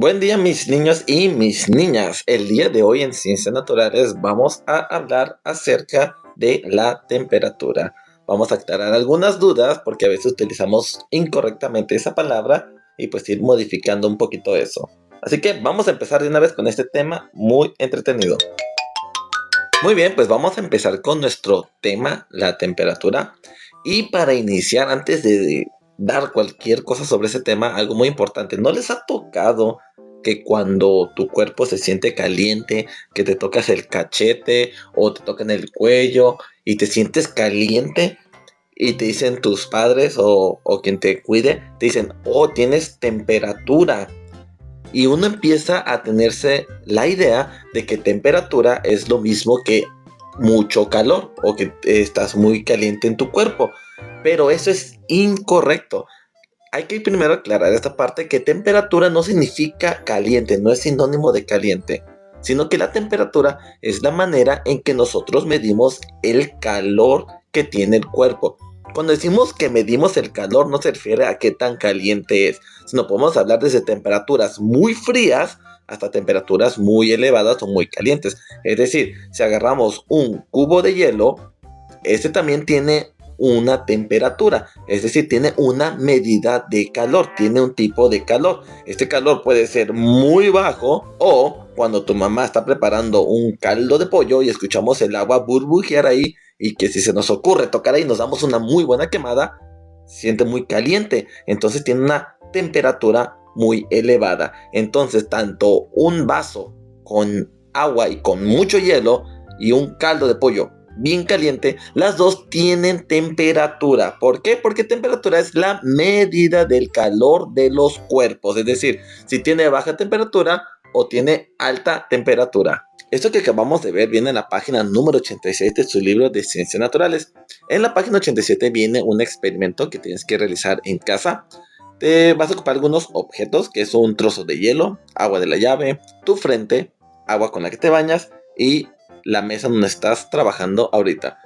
Buen día mis niños y mis niñas. El día de hoy en Ciencias Naturales vamos a hablar acerca de la temperatura. Vamos a aclarar algunas dudas porque a veces utilizamos incorrectamente esa palabra y pues ir modificando un poquito eso. Así que vamos a empezar de una vez con este tema muy entretenido. Muy bien, pues vamos a empezar con nuestro tema, la temperatura. Y para iniciar, antes de dar cualquier cosa sobre ese tema, algo muy importante, ¿no les ha tocado que cuando tu cuerpo se siente caliente, que te tocas el cachete o te tocan el cuello y te sientes caliente y te dicen tus padres o quien te cuide, te dicen, oh, tienes temperatura? Y uno empieza a tenerse la idea de que temperatura es lo mismo que mucho calor o que estás muy caliente en tu cuerpo. Pero eso es incorrecto. Hay que primero aclarar esta parte que temperatura no significa caliente, no es sinónimo de caliente, sino que la temperatura es la manera en que nosotros medimos el calor que tiene el cuerpo. Cuando decimos que medimos el calor no se refiere a qué tan caliente es, sino podemos hablar desde temperaturas muy frías hasta temperaturas muy elevadas o muy calientes. Es decir, si agarramos un cubo de hielo, este también tiene una temperatura, es decir, tiene una medida de calor, tiene un tipo de calor. Este calor puede ser muy bajo o cuando tu mamá está preparando un caldo de pollo y escuchamos el agua burbujear ahí y que si se nos ocurre tocar ahí nos damos una muy buena quemada, siente muy caliente, entonces tiene una temperatura muy elevada. Entonces tanto un vaso con agua y con mucho hielo y un caldo de pollo bien caliente, las dos tienen temperatura. ¿Por qué? Porque temperatura es la medida del calor de los cuerpos, es decir, si tiene baja temperatura o tiene alta temperatura. Esto que acabamos de ver viene en la página número 86 de su libro de Ciencias Naturales. En la página 87 viene un experimento que tienes que realizar en casa. Te vas a ocupar algunos objetos, que es un trozo de hielo, agua de la llave, tu frente, agua con la que te bañas y la mesa donde estás trabajando ahorita.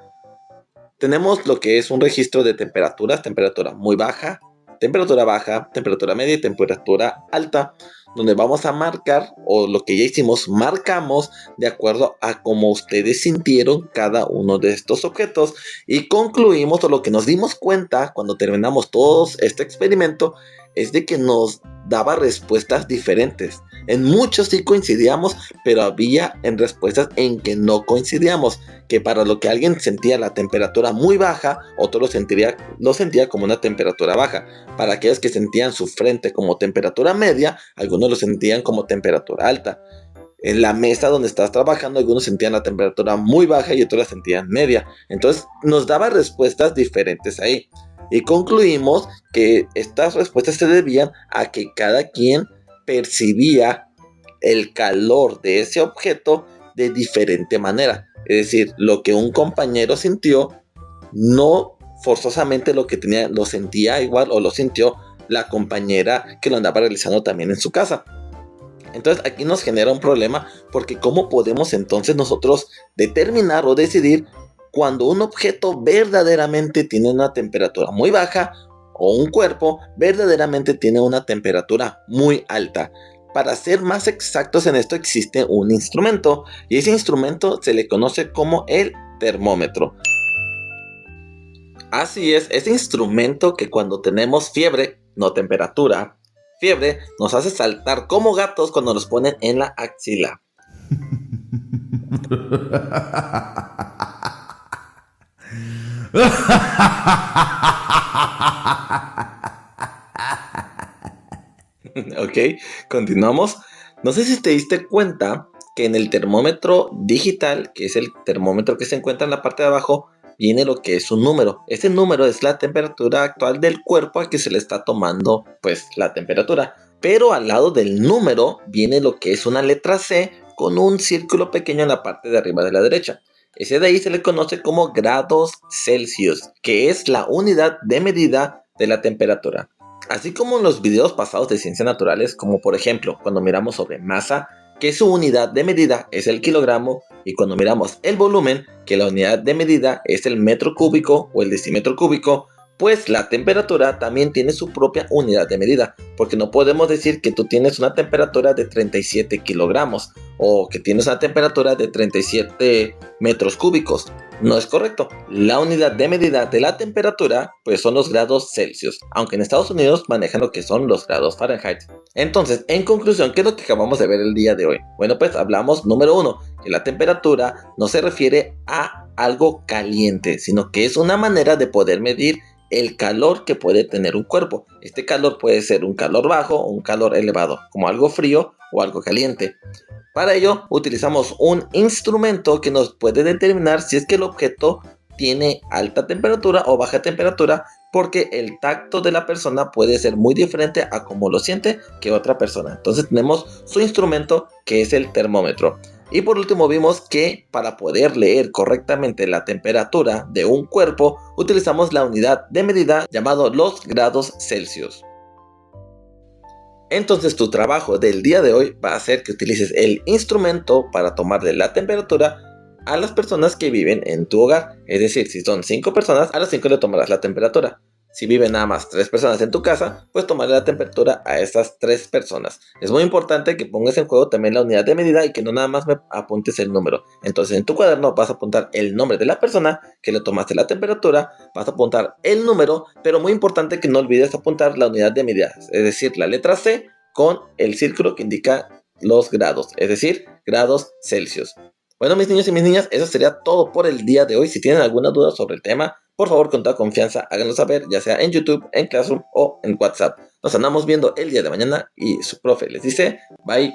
Tenemos lo que es un registro de temperaturas, temperatura muy baja, temperatura media y temperatura alta, donde vamos a marcar, o lo que ya hicimos, marcamos de acuerdo a cómo ustedes sintieron cada uno de estos objetos y concluimos, o lo que nos dimos cuenta cuando terminamos todo este experimento, es de que nos daba respuestas diferentes. En muchos sí coincidíamos, pero había en respuestas en que no coincidíamos, que para lo que alguien sentía la temperatura muy baja, otro lo sentía como una temperatura baja. Para aquellos que sentían su frente como temperatura media, algunos lo sentían como temperatura alta. En la mesa donde estabas trabajando, algunos sentían la temperatura muy baja y otros la sentían media. Entonces nos daba respuestas diferentes ahí. Y concluimos que estas respuestas se debían a que cada quien percibía el calor de ese objeto de diferente manera. Es decir, lo que un compañero sintió, no forzosamente lo sentía igual o lo sintió la compañera que lo andaba realizando también en su casa. Entonces aquí nos genera un problema porque ¿cómo podemos entonces nosotros determinar o decidir cuando un objeto verdaderamente tiene una temperatura muy baja o un cuerpo verdaderamente tiene una temperatura muy alta? Para ser más exactos en esto existe un instrumento y ese instrumento se le conoce como el termómetro. Así es, ese instrumento que cuando tenemos fiebre, no temperatura, fiebre nos hace saltar como gatos cuando nos ponen en la axila. Ok, continuamos. No sé si te diste cuenta que en el termómetro digital, que es el termómetro que se encuentra en la parte de abajo, viene lo que es un número. Ese número es la temperatura actual del cuerpo al que se le está tomando, pues, la temperatura. Pero al lado del número viene lo que es una letra C con un círculo pequeño en la parte de arriba de la derecha. Ese de ahí se le conoce como grados Celsius, que es la unidad de medida de la temperatura. Así como en los videos pasados de ciencias naturales, como por ejemplo cuando miramos sobre masa, que su unidad de medida es el kilogramo, y cuando miramos el volumen, que la unidad de medida es el metro cúbico o el decímetro cúbico, Pues la temperatura también tiene su propia unidad de medida, porque no podemos decir que tú tienes una temperatura de 37 kilogramos o que tienes una temperatura de 37 metros cúbicos. No es correcto. La unidad de medida de la temperatura pues son los grados Celsius, aunque en Estados Unidos manejan lo que son los grados Fahrenheit. Entonces, en conclusión, ¿qué es lo que acabamos de ver el día de hoy? Bueno, pues hablamos número uno, que la temperatura no se refiere a algo caliente, sino que es una manera de poder medir el calor que puede tener un cuerpo. Este calor puede ser un calor bajo o un calor elevado, como algo frío o algo caliente. Para ello, utilizamos un instrumento que nos puede determinar si es que el objeto tiene alta temperatura o baja temperatura, porque el tacto de la persona puede ser muy diferente a cómo lo siente que otra persona. Entonces tenemos su instrumento, que es el termómetro. Y por último vimos que para poder leer correctamente la temperatura de un cuerpo, utilizamos la unidad de medida llamado los grados Celsius. Entonces tu trabajo del día de hoy va a ser que utilices el instrumento para tomarle la temperatura a las personas que viven en tu hogar. Es decir, si son 5 personas, a las 5 le tomarás la temperatura. Si viven nada más 3 personas en tu casa, pues tomarle la temperatura a esas 3 personas. Es muy importante que pongas en juego también la unidad de medida y que no nada más me apuntes el número. Entonces en tu cuaderno vas a apuntar el nombre de la persona que le tomaste la temperatura, vas a apuntar el número, pero muy importante que no olvides apuntar la unidad de medida, es decir, la letra C con el círculo que indica los grados, es decir, grados Celsius. Bueno, mis niños y mis niñas, eso sería todo por el día de hoy. Si tienen alguna duda sobre el tema, por favor, con toda confianza, háganlo saber, ya sea en YouTube, en Classroom o en WhatsApp. Nos andamos viendo el día de mañana y su profe les dice bye.